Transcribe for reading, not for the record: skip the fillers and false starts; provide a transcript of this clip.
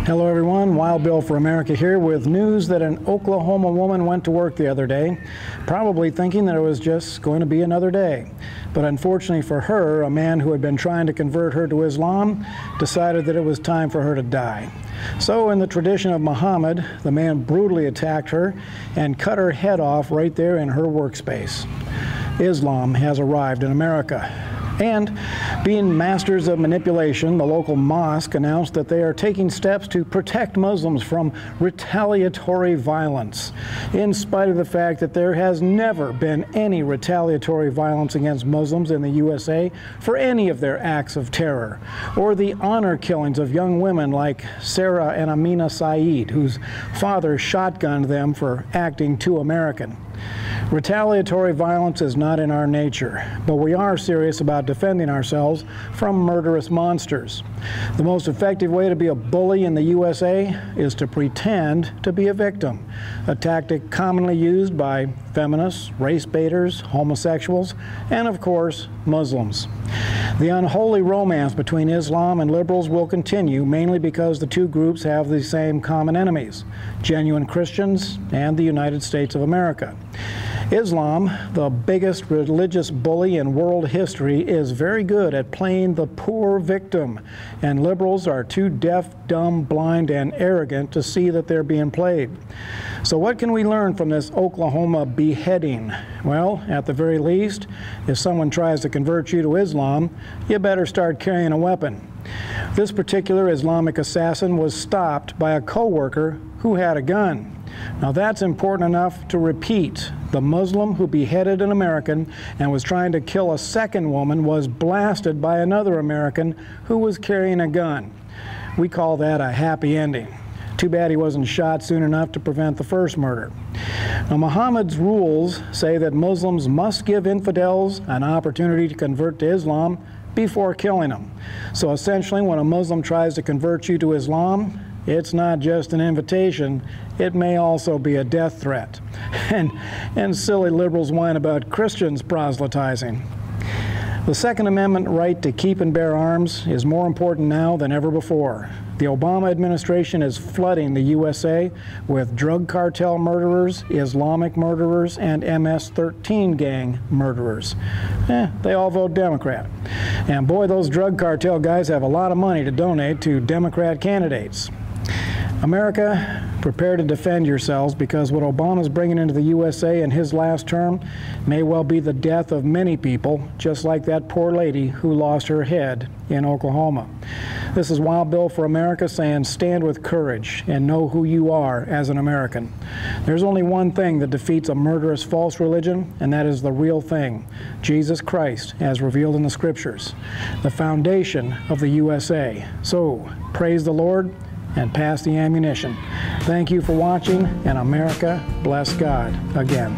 Hello everyone, Wild Bill for America here with news that an Oklahoma woman went to work the other day, probably thinking that it was just going to be another day. But unfortunately for her, a man who had been trying to convert her to Islam decided that it was time for her to die. So in the tradition of Muhammad, the man brutally attacked her and cut her head off right there in her workspace. Islam has arrived in America. And being masters of manipulation, the local mosque announced that they are taking steps to protect Muslims from retaliatory violence, in spite of the fact that there has never been any retaliatory violence against Muslims in the USA for any of their acts of terror, or the honor killings of young women like Sarah and Amina Saeed, whose father shotgunned them for acting too American. Retaliatory violence is not in our nature, but we are serious about defending ourselves from murderous monsters. The most effective way to be a bully in the USA is to pretend to be a victim, a tactic commonly used by feminists, race baiters, homosexuals, and of course, Muslims. The unholy romance between Islam and liberals will continue, mainly because the two groups have the same common enemies: genuine Christians and the United States of America. Islam, the biggest religious bully in world history, is very good at playing the poor victim, and liberals are too deaf, dumb, blind, and arrogant to see that they're being played. So what can we learn from this Oklahoma beheading? Well, at the very least, if someone tries to convert you to Islam, you better start carrying a weapon. This particular Islamic assassin was stopped by a co-worker who had a gun. Now that's important enough to repeat. The Muslim who beheaded an American and was trying to kill a second woman was blasted by another American who was carrying a gun. We call that a happy ending. Too bad he wasn't shot soon enough to prevent the first murder. Now, Muhammad's rules say that Muslims must give infidels an opportunity to convert to Islam before killing them. So essentially, when a Muslim tries to convert you to Islam, it's not just an invitation, it may also be a death threat. And silly liberals whine about Christians proselytizing. The Second Amendment right to keep and bear arms is more important now than ever before. The Obama administration is flooding the USA with drug cartel murderers, Islamic murderers, and MS-13 gang murderers. They all vote Democrat. And boy, those drug cartel guys have a lot of money to donate to Democrat candidates. America, prepare to defend yourselves, because what Obama's bringing into the USA in his last term may well be the death of many people, just like that poor lady who lost her head in Oklahoma. This is Wild Bill for America saying stand with courage and know who you are as an American. There's only one thing that defeats a murderous false religion, and that is the real thing: Jesus Christ, as revealed in the Scriptures, the foundation of the USA. So, praise the Lord and pass the ammunition. Thank you for watching, and America bless God again.